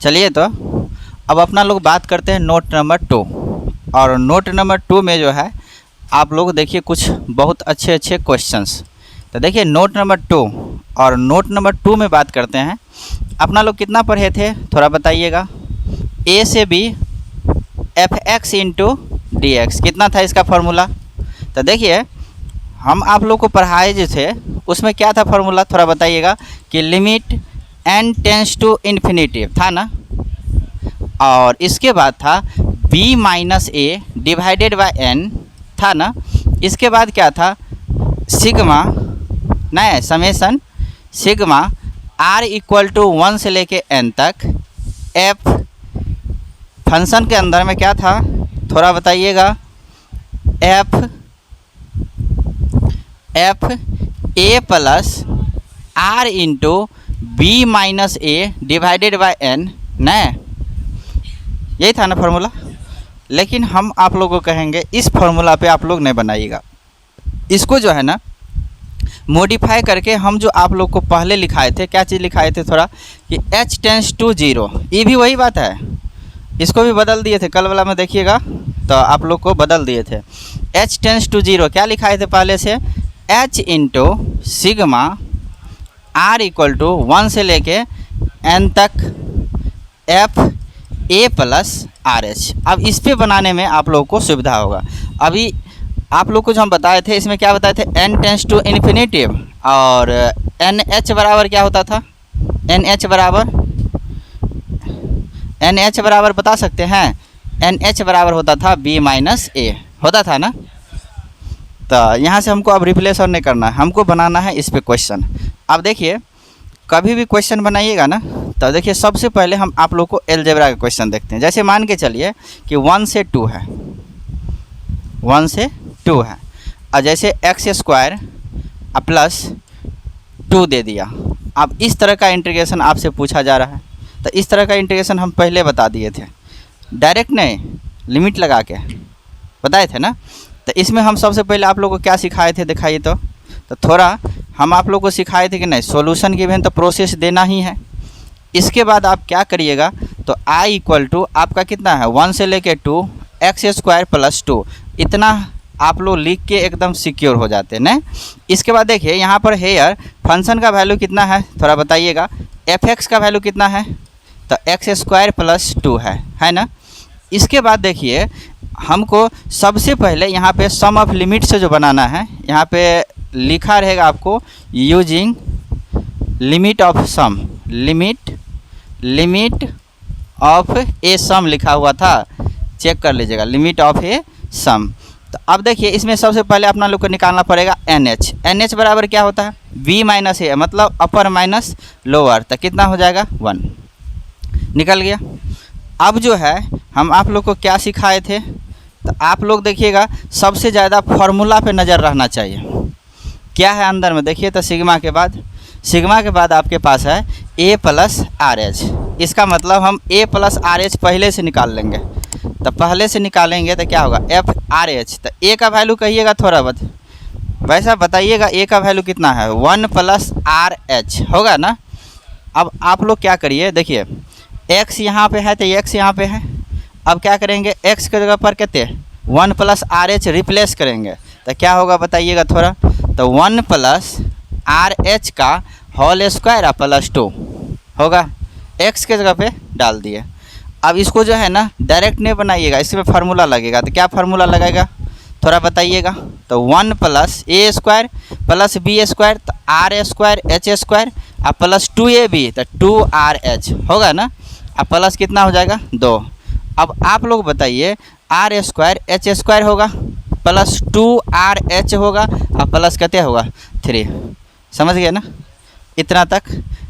चलिए तो अब अपना लोग बात करते हैं नोट नंबर 2। और नोट नंबर 2 में जो है आप लोग देखिए कुछ बहुत अच्छे अच्छे क्वेश्चंस। तो देखिए नोट नंबर 2 और नोट नंबर 2 में बात करते हैं। अपना लोग कितना पढ़े थे थोड़ा बताइएगा। ए से b f x into d x कितना था इसका फार्मूला। तो देखिए हम आप लोग को पढ़ाए जो थे उसमें क्या था फार्मूला थोड़ा बताइएगा कि limit n tends to infinity था ना। और इसके बाद था b minus a divided by n था ना। इसके बाद क्या था सिग्मा नहीं summation sigma r equal to 1 से लेके n तक f फंक्शन के अंदर में क्या था थोड़ा बताइएगा। F a plus r into b minus a divided by n न, यही था ना फार्मूला। लेकिन हम आप लोगों को कहेंगे इस फार्मूला पे आप लोग नहीं बनाइएगा, इसको जो है ना मॉडिफाई करके हम जो आप लोग को पहले लिखाए थे क्या चीज़ लिखाए थे थोड़ा कि h टेंस टू 0, ये भी वही बात है। इसको भी बदल दिए थे कल वाला में देखिएगा तो आप लोग को बदल दिए थे। h टेंस टू 0 क्या लिखाए थे पहले से h into sigma r equal to 1 से लेके n तक f a plus r h. अब इस पे बनाने में आप लोगों को सुविधा होगा। अभी आप लोग को जो हम बताए थे इसमें क्या बताए थे n टेंस टू इन्फिनिटिव और एन एच बराबर क्या होता था एन एच बराबर बता सकते हैं एन एच बराबर होता था b माइनस ए होता था ना। तो यहाँ से हमको अब रिप्लेस और नहीं करना है, हमको बनाना है इस पे क्वेश्चन। अब देखिए कभी भी क्वेश्चन बनाइएगा ना तो देखिए सबसे पहले हम आप लोग को अलजेब्रा का क्वेश्चन देखते हैं। जैसे मान के चलिए कि 1 से 2 है, 1 से 2 है और जैसे एक्स स्क्वायर प्लस 2 दे दिया। अब इस तरह का इंटीग्रेशन आपसे पूछा जा रहा है तो इस तरह का इंटीग्रेशन हम पहले बता दिए थे, डायरेक्ट नहीं लिमिट लगा के बताए थे ना। तो इसमें हम सबसे पहले आप लोग को क्या सिखाए थे दिखाइए तो थोड़ा हम आप लोग को सिखाए थे कि नहीं सॉल्यूशन गिवन तो प्रोसेस देना ही है। इसके बाद आप क्या करिएगा तो i इक्वल टू आपका कितना है 1 से लेके 2 एक्स स्क्वायर प्लस 2 इतना आप लोग लिख के एकदम सिक्योर हो जाते हैं ना। इसके बाद देखिए यहाँ पर हेयर फंक्शन का वैल्यू कितना है थोड़ा बताइएगा। एफ एक्स का वैल्यू कितना है तो एक्स स्क्वायर प्लस 2 है ना। इसके बाद देखिए हमको सबसे पहले यहाँ पे सम ऑफ लिमिट से जो बनाना है यहाँ पे लिखा रहेगा आपको using limit of sum, limit of a sum लिखा हुआ था, चेक कर लीजिएगा लिमिट ऑफ ए सम। तो अब देखिए इसमें सबसे पहले अपना लोग को निकालना पड़ेगा NH बराबर क्या होता है B माइनस ए मतलब अपर माइनस लोअर, तो कितना हो जाएगा 1 निकल गया। अब जो है हम आप लोग को क्या सिखाए थे तो आप लोग देखिएगा सबसे ज़्यादा फार्मूला पे नज़र रहना चाहिए। क्या है अंदर में देखिए तो सिग्मा के बाद आपके पास है a प्लस आर एच। इसका मतलब हम a प्लस आर एच पहले से निकाल लेंगे। तो पहले से निकालेंगे तो क्या होगा एफ आर एच। तो a का वैल्यू कहिएगा थोड़ा वैसा बताइएगा a का वैल्यू कितना है 1 प्लस आर एच होगा ना। अब आप लोग क्या करिए देखिए x यहाँ पे है तो x यहाँ पे है। अब क्या करेंगे x के जगह पर कितने 1 प्लस आर एच रिप्लेस करेंगे तो क्या होगा बताइएगा थोड़ा। तो 1 प्लस आर एच का होल स्क्वायर प्लस 2 होगा, x के जगह पे डाल दिए। अब इसको जो है ना डायरेक्ट नहीं बनाइएगा, इसमें फार्मूला लगेगा। तो क्या फार्मूला लगेगा थोड़ा बताइएगा। तो 1 प्लस ए स्क्वायर प्लस बी स्क्वायर तो आर स्क्वायर एच स्क्वायर और प्लस 2ab तो 2rh होगा ना। अब प्लस कितना हो जाएगा 2। अब आप लोग बताइए आर स्क्वायर एच स्क्वायर होगा प्लस 2rh होगा और प्लस कितने होगा 3। समझ गए ना। इतना तक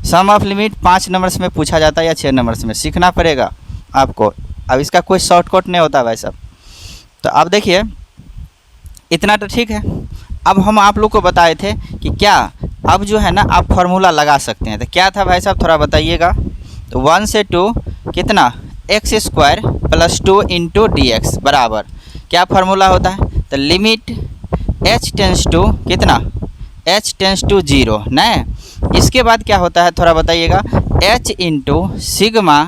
सम ऑफ लिमिट 5 नंबर्स में पूछा जाता है या 6 नंबर्स में, सीखना पड़ेगा आपको। अब इसका कोई शॉर्टकट नहीं होता भाई साहब। तो अब देखिए इतना तो ठीक है। अब हम आप लोग को बताए थे कि क्या अब जो है ना आप फार्मूला लगा सकते हैं। तो क्या था भाई साहब थोड़ा बताइएगा। तो 1 से 2 कितना x square plus 2 into d x बराबर क्या फार्मूला होता है तो लिमिट h टेंस टू कितना h टेंस टू 0 न। इसके बाद क्या होता है थोड़ा बताइएगा h into sigma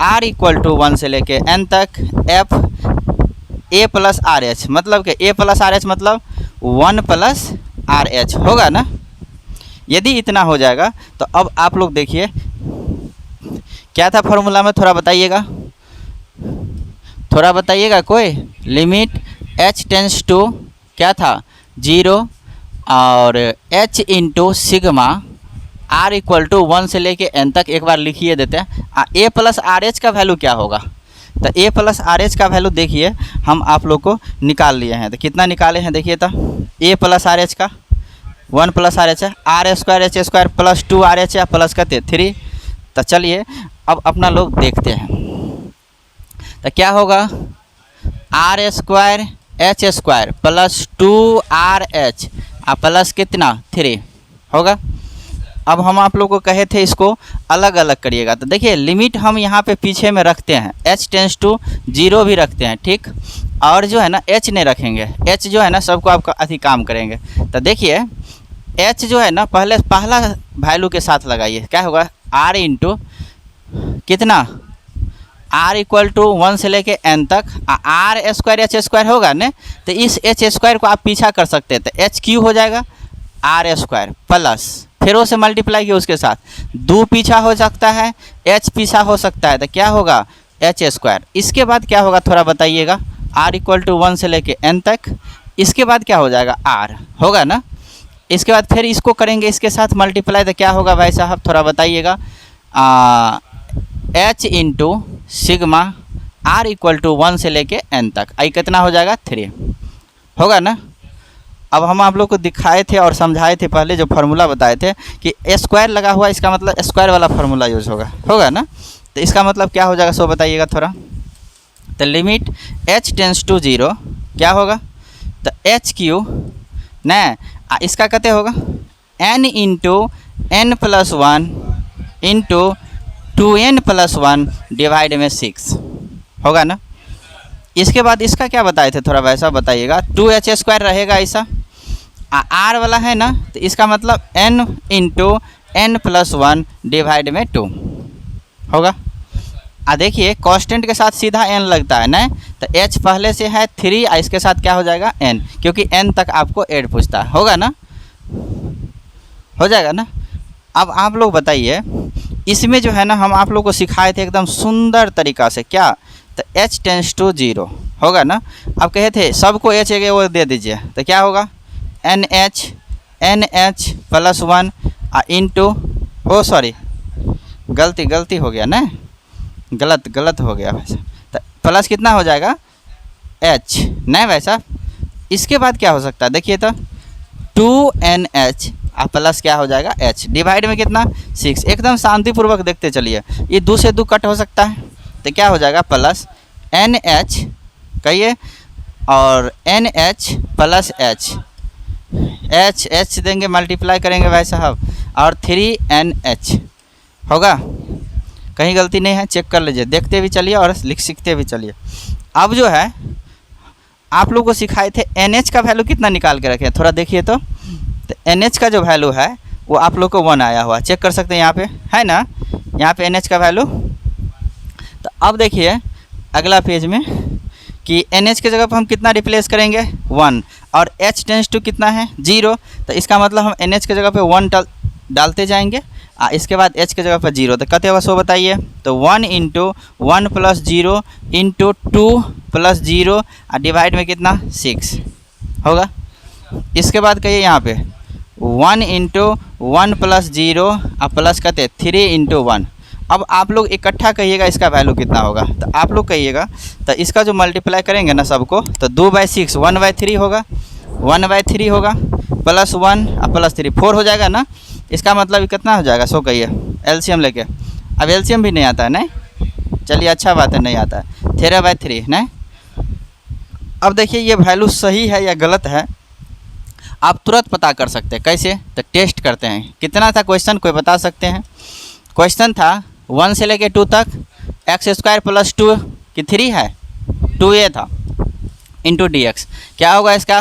r equal to 1 से लेके n तक f a plus r h, मतलब कि a प्लस आर एच मतलब 1 प्लस आर एच होगा ना। यदि इतना हो जाएगा तो अब आप लोग देखिए क्या था फॉर्मूला में, थोड़ा बताइएगा, थोड़ा बताइएगा कोई। लिमिट h टेंस टू क्या था 0 और h into sigma r equal to 1 से लेके n तक। एक बार लिखिए देते हैं a प्लस आर एच का वैल्यू क्या होगा। तो a प्लस आर एच का वैल्यू देखिए हम आप लोग को निकाल लिए हैं। तो कितना निकाले हैं देखिए, तो a प्लस आर एच का 1 प्लस आर एच है, r square h square plus 2 r h है प्लस कहते 3। तो चलिए अब अपना लोग देखते हैं तो क्या होगा, r square h square plus 2 r h plus कितना 3 होगा। अब हम आप लोग को कहे थे इसको अलग अलग करिएगा। तो देखिए लिमिट हम यहाँ पे पीछे में रखते हैं, h टेंस टू 0 भी रखते हैं, ठीक। और जो है ना h नहीं रखेंगे, h जो है ना सबको आपका अधिक काम करेंगे। तो देखिए h जो है ना पहला वैल्यू के साथ लगाइए, क्या होगा r इंटू कितना r इक्वल टू 1 से लेके n तक आर स्क्वायर एच स्क्वायर होगा ना। तो इस एच स्क्वायर को आप पीछा कर सकते हैं, तो एच क्यू हो जाएगा आर स्क्वायर प्लस फिर से मल्टीप्लाई किया उसके साथ 2 पीछा हो सकता है, h पीछा हो सकता है, तो क्या होगा एच स्क्वायर। इसके बाद क्या होगा थोड़ा बताइएगा, r इक्वल टू 1 से लेके n तक। इसके बाद क्या हो जाएगा r होगा ना। इसके बाद फिर इसको करेंगे इसके साथ मल्टीप्लाई, तो क्या होगा भाई साहब थोड़ा बताइएगा, h into sigma r equal to 1 से लेके n तक। आई कितना हो जाएगा 3 होगा ना। अब हम आप लोग को दिखाए थे और समझाए थे पहले जो फार्मूला बताए थे कि स्क्वायर लगा हुआ, इसका मतलब स्क्वायर वाला फार्मूला यूज़ होगा ना। तो इसका मतलब क्या हो जाएगा सो बताइएगा थोड़ा। तो लिमिट h टेंस टू 0 क्या होगा, तो एच क्यू न इसका कहते होगा n into n plus 1 into 2n plus 1 divide में 6 होगा ना। इसके बाद इसका क्या बताए थे थोड़ा वैसा बताइएगा, 2h स्क्वायर रहेगा ऐसा, r वाला है ना, तो इसका मतलब n into n plus 1 divide में 2 होगा। देखिए कांस्टेंट के साथ सीधा n लगता है ना, तो h पहले से है 3 इसके साथ क्या हो जाएगा n, क्योंकि n तक आपको ऐड पूछता है, होगा ना, हो जाएगा ना। अब आप लोग बताइए इसमें जो है ना हम आप लोग को सिखाए थे एकदम सुंदर तरीका से, क्या, तो h टेंस टू 0 होगा ना। अब कहे थे सबको h है वो दे दीजिए, तो क्या होगा NH प्लस 1 इंटू सॉरी गलती हो गया ना, गलत हो गया वैसा। तो प्लस कितना हो जाएगा h नहीं वैसा। इसके बाद क्या हो सकता है देखिए, तो 2NH प्लस क्या हो जाएगा h डिवाइड में कितना 6। एकदम शांतिपूर्वक देखते चलिए, ये 2 से 2 कट हो सकता है, तो क्या हो जाएगा प्लस NH कहिए और NH प्लस H देंगे मल्टीप्लाई करेंगे भाई साहब और 3NH होगा। कहीं गलती नहीं है, चेक कर लीजिए, देखते भी चलिए और सीखते भी चलिए। अब जो है आप लोग को सिखाए थे NH का वैल्यू कितना निकाल के रखे, थोड़ा देखिए तो NH का जो वैल्यू है वो आप लोग को 1 आया हुआ, चेक कर सकते हैं यहाँ पे है ना, यहाँ पे NH का वैल्यू। तो अब देखिए अगला पेज में कि NH के जगह पर हम कितना रिप्लेस करेंगे 1 और h टेंस टू कितना है 0, तो इसका मतलब हम NH के जगह पे 1 डालते जाएंगे इसके बाद h के जगह पर 0, तो कहते होगा सो बताइए, तो 1 into 1 plus 0 into 2 plus 0 divide में कितना 6 होगा। इसके बाद कहिए यहाँ पे 1 इंटू 1 प्लस 0 प्लस कहते 3 इंटू 1। अब आप लोग इकट्ठा कहिएगा इसका वैल्यू कितना होगा, तो आप लोग कहिएगा, तो इसका जो मल्टीप्लाई करेंगे ना सबको, तो 2/6 1/3 होगा, 1/3 होगा प्लस 1 प्लस 3 4 हो जाएगा ना। इसका मतलब कितना हो जाएगा सो कहिए एलसीएम लेके। अब एलसीएम भी नहीं आता है नहीं, चलिए अच्छा बात है नहीं आता है, 13/3 नहीं। अब देखिए ये वैल्यू सही है या गलत है आप तुरंत पता कर सकते हैं, कैसे, तो टेस्ट करते हैं। कितना था क्वेश्चन कोई बता सकते हैं, क्वेश्चन था 1 से लेके 2 तक x स्क्वायर प्लस 2 कि 3 है 2a था इंटू dx, क्या होगा इसका,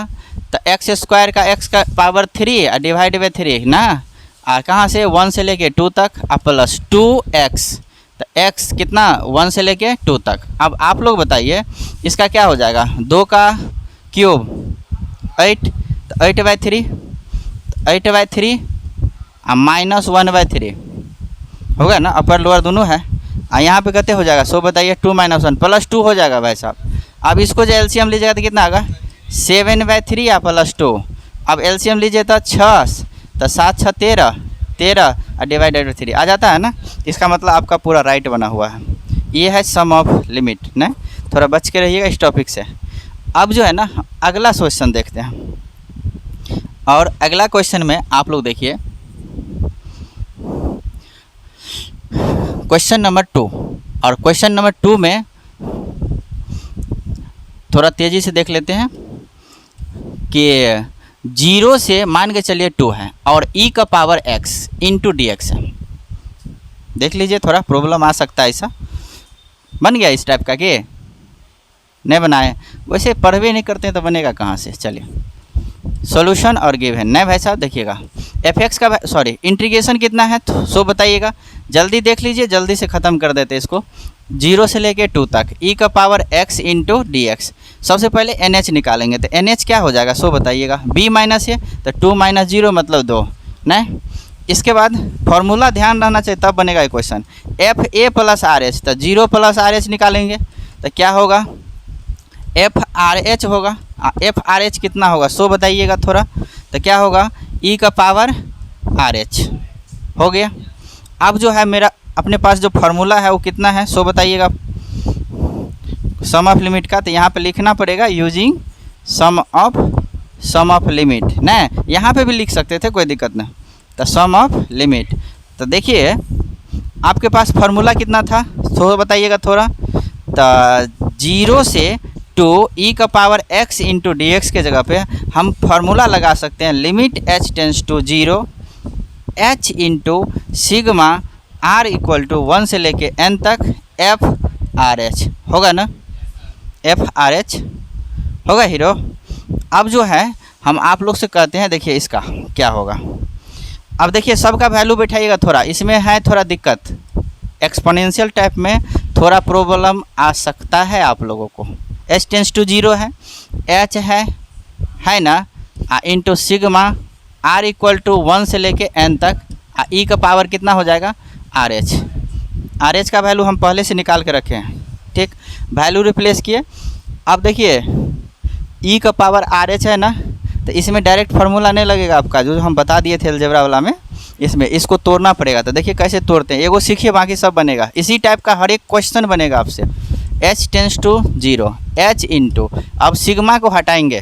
तो x स्क्वायर का x का पावर 3 डिवाइड बाई 3 ना, कहाँ से 1 से लेके 2 तक प्लस 2x तो x कितना 1 से लेके 2 तक। अब आप लोग बताइए इसका क्या हो जाएगा, 2 का क्यूब 8, तो 8/3, 8/3 माइनस 1/3 होगा ना, अपर लोअर दोनों है। यहाँ पे कहते हो जाएगा, सो बताइए 2 - 1 +2 हो जाएगा भाई साहब। अब इसको जो एलसीएम लीजिएगा तो कितना आएगा, 7/3 या +2। अब एलसीएम लीजिए तो 6, तो 7 6 13, 13 और डिवाइडेड 3 आ जाता है ना। इसका मतलब आपका पूरा राइट बना हुआ है। ये है सम ऑफ लिमिट ना, थोड़ा बच के रहिएगा इस टॉपिक से। अब जो है ना अगला क्वेश्चन देखते हैं, और अगला क्वेश्चन में आप लोग देखिए क्वेश्चन नंबर 2। और क्वेश्चन नंबर 2 में थोड़ा तेज़ी से देख लेते हैं कि 0 से मान के चलिए 2 है और e का पावर x इंटू dx है। देख लीजिए थोड़ा प्रॉब्लम आ सकता है, ऐसा बन गया इस टाइप का कि नहीं बनाए, वैसे पढ़वे नहीं करते हैं तो बनेगा कहाँ से। चलिए सॉल्यूशन और गिव है नहीं भाई साहब, देखिएगा fx का सॉरी इंटीग्रेशन कितना है तो सो बताइएगा, जल्दी देख लीजिए, जल्दी से ख़त्म कर देते इसको। 0 से लेके 2 तक e का power x into d x. सबसे पहले NH निकालेंगे तो NH क्या हो जाएगा सो बताइएगा, b माइनस है तो 2 - 0 मतलब 2 नहीं। इसके बाद फॉर्मूला ध्यान रहना चाहिए तब बनेगा ये क्वेश्चन, FA + RH, तो 0 + RH निकालेंगे तो क्या होगा, FRH होगा। FRH कितना होगा सो बताइएगा थोड़ा, तो क्या होगा e का पावर RH हो गया। अब जो है मेरा अपने पास जो फार्मूला है वो कितना है सो बताइएगा, सम ऑफ लिमिट का। तो यहाँ पे लिखना पड़ेगा यूजिंग सम ऑफ लिमिट ना, यहाँ पे भी लिख सकते थे कोई दिक्कत नहीं। तो सम ऑफ लिमिट, तो देखिए आपके पास फार्मूला कितना था सो बताइएगा थोड़ा, तो 0 से 2 e का power x into d x के जगह पे हम फार्मूला लगा सकते हैं limit h tends to 0 h into sigma r = 1 से लेके n तक FRH होगा ना, FRH होगा हीरो। अब जो है हम आप लोग से कहते हैं, देखिए इसका क्या होगा। अब देखिए सबका वैल्यू बैठाइएगा, थोड़ा इसमें है थोड़ा दिक्कत, एक्सपोनेंशियल टाइप में थोड़ा प्रॉब्लम आ सकता है आप लोगों को। h टेंस टू 0 है, h है ना, इंटू सिग्मा r = 1 से लेके n तक, e का पावर कितना हो जाएगा RH का वैल्यू हम पहले से निकाल के रखे हैं, ठीक, वैल्यू रिप्लेस किए। अब देखिए e का पावर RH है ना, तो इसमें डायरेक्ट फार्मूला नहीं लगेगा आपका, जो हम बता दिए थे अलजेब्रा वाला में, इसमें इसको तोड़ना पड़ेगा। तो देखिए कैसे तोड़ते हैं, एगो सीखिए बाकी सब बनेगा। इसी टाइप का हर एक क्वेश्चन बनेगा आपसे। h tends to 0 h into, अब सिग्मा को हटाएंगे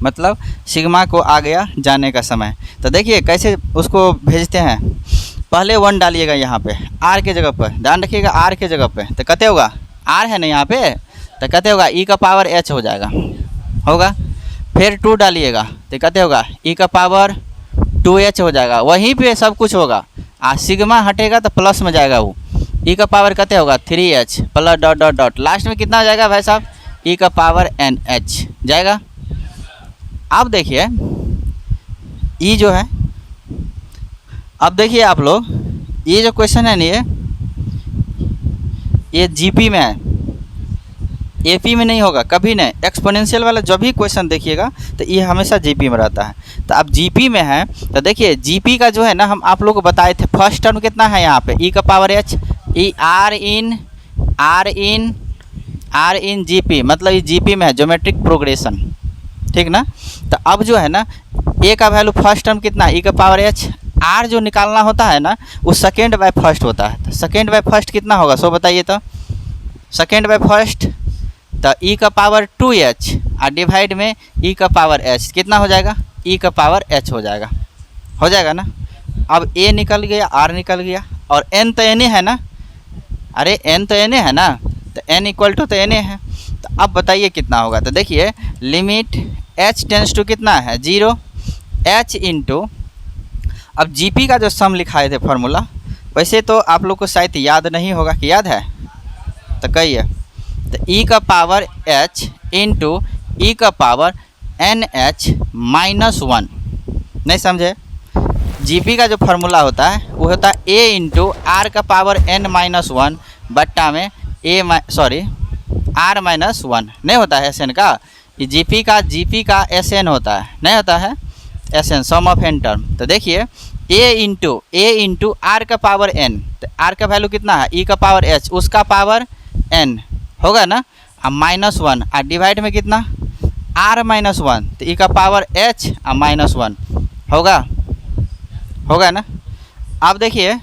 मतलब सिग्मा को आ गया जाने का समय। तो देखिए कैसे उसको भेजते हैं, पहले 1 डालिएगा यहाँ पे r के जगह पर, ध्यान रखिएगा r के जगह पे, तो कहते होगा r है ना यहाँ पे, तो कहते होगा e का पावर h हो जाएगा होगा। फिर 2 डालिएगा तो कहते होगा e का पावर 2h हो जाएगा, वहीं पे सब कुछ होगा। सिग्मा हटेगा तो प्लस में जाएगा, वो e का पावर कहते होगा 3h plus dot dot dot, last में कितना हो जाएगा भाई साहब, e का पावर nh जाएगा। अब देखिए e जो है, अब देखिए आप लोग ये जो क्वेश्चन है ना, ये जीपी में है, एपी में नहीं होगा कभी नहीं। एक्सपोनेंशियल वाला जो भी क्वेश्चन देखिएगा तो ये हमेशा जीपी में रहता है। तो अब जीपी में है तो देखिए जीपी का जो है ना, हम आप लोग को बताए थे फर्स्ट टर्म कितना है यहाँ पे, e का power h, e r in GP, मतलब ये जीपी में है ज्योमेट्रिक प्रोग्रेशन, ठीक ना। तो अब जो है ना a का वैल्यू फर्स्ट टर्म कितना है, e का पावर h, r जो निकालना होता है ना वो सेकेंड बाय फर्स्ट होता है। तो सेकेंड बाय फर्स्ट कितना होगा सो बताइए, तो सेकेंड बाय फर्स्ट तो e का पावर 2h और डिवाइड में e का पावर h कितना हो जाएगा, e का पावर h हो जाएगा ना। अब a निकल गया, r निकल गया, और n तो n है ना, अरे n तो n है ना, तो n इक्वल टू तो n है। तो अब बताइए कितना होगा, तो देखिए लिमिट h टेंस टू कितना है 0 h इंटू, अब जीपी का जो सम लिखाए थे फार्मूला, वैसे तो आप लोग को शायद याद नहीं होगा, कि याद है तो कहिए, तो e का पावर h इंटू e का पावर nh -1, नहीं समझे, जीपी का जो फार्मूला होता है वो होता है ए इंटू आर का पावर n माइनस वन बट्टा में आर माइनस वन नहीं होता है एस एन का। ये जीपी का एस एन होता है, नहीं होता है S N, sum of n term. तो देखिए ए इंटू आर का पावर n, तो आर का वैल्यू कितना है ई का पावर h, उसका पावर n होगा ना, अब माइनस वन और डिवाइड में कितना आर माइनस वन, तो ई का पावर h और माइनस वन होगा ना। अब देखिए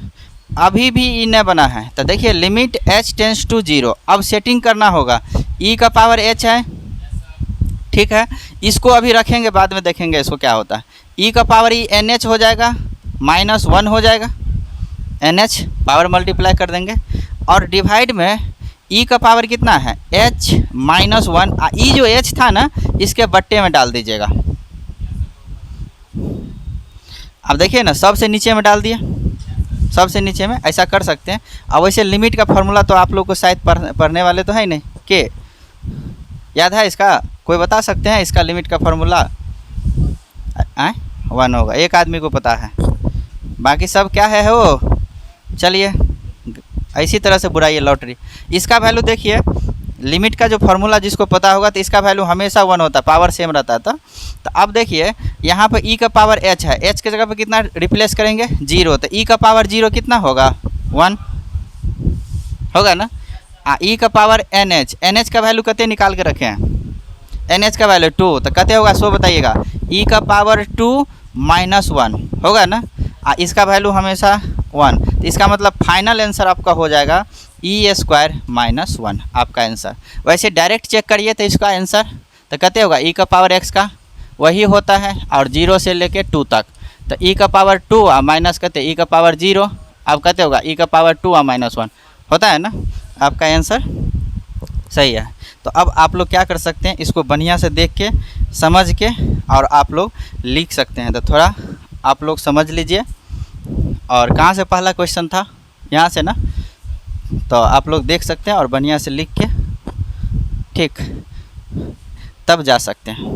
अभी भी ई न बना है, तो देखिए लिमिट h टेंस टू 0, अब सेटिंग करना होगा। ई का पावर h है, ठीक है, इसको अभी रखेंगे, बाद में देखेंगे इसको क्या होता है। ई का पावर ई एन एच हो जाएगा, माइनस वन हो जाएगा, एन एच पावर मल्टीप्लाई कर देंगे, और डिवाइड में ई का पावर कितना है h माइनस वन, ई जो h था ना इसके बट्टे में डाल दीजिएगा। अब देखिए ना सबसे नीचे में डाल दिया, सबसे नीचे में, ऐसा कर सकते हैं। अब वैसे लिमिट का फॉर्मूला तो आप लोग को शायद पढ़ने वाले तो है नहीं, के याद है इसका, कोई बता सकते हैं इसका लिमिट का फॉर्मूला? वन होगा, एक आदमी को पता है, बाकी सब क्या है वो, चलिए इसी तरह से बुराइए लॉटरी। इसका वैल्यू देखिए, लिमिट का जो फार्मूला जिसको पता होगा तो इसका वैल्यू हमेशा वन होता है, पावर सेम रहता था। तो अब देखिए यहाँ पर ई का पावर h है, h के जगह पे कितना रिप्लेस करेंगे 0, तो ई का पावर 0 कितना होगा 1 होगा ना। ई का पावर NH का वैल्यू कते निकाल के रखे हैं, NH का वैल्यू 2, तो कते होगा सो बताइएगा, ई का पावर 2 माइनस 1 होगा ना, इसका वैल्यू हमेशा 1, तो इसका मतलब फाइनल आंसर आपका हो जाएगा ई स्क्वायर माइनस 1 आपका आंसर। वैसे डायरेक्ट चेक करिए तो इसका आंसर तो कहते होगा ई का पावर x का वही होता है, और 0 से लेके 2 तक, तो ई का पावर 2 और माइनस कहते ई का पावर 0, अब कहते होगा ई का पावर 2 और माइनस 1 होता है ना, आपका आंसर सही है। तो अब आप लोग क्या कर सकते हैं, इसको बढ़िया से देख के समझ के और आप लोग लिख सकते हैं। तो थोड़ा आप लोग समझ लीजिए, और कहाँ से पहला क्वेश्चन था, यहाँ से ना, तो आप लोग देख सकते हैं और बढ़िया से लिख के ठीक तब जा सकते हैं।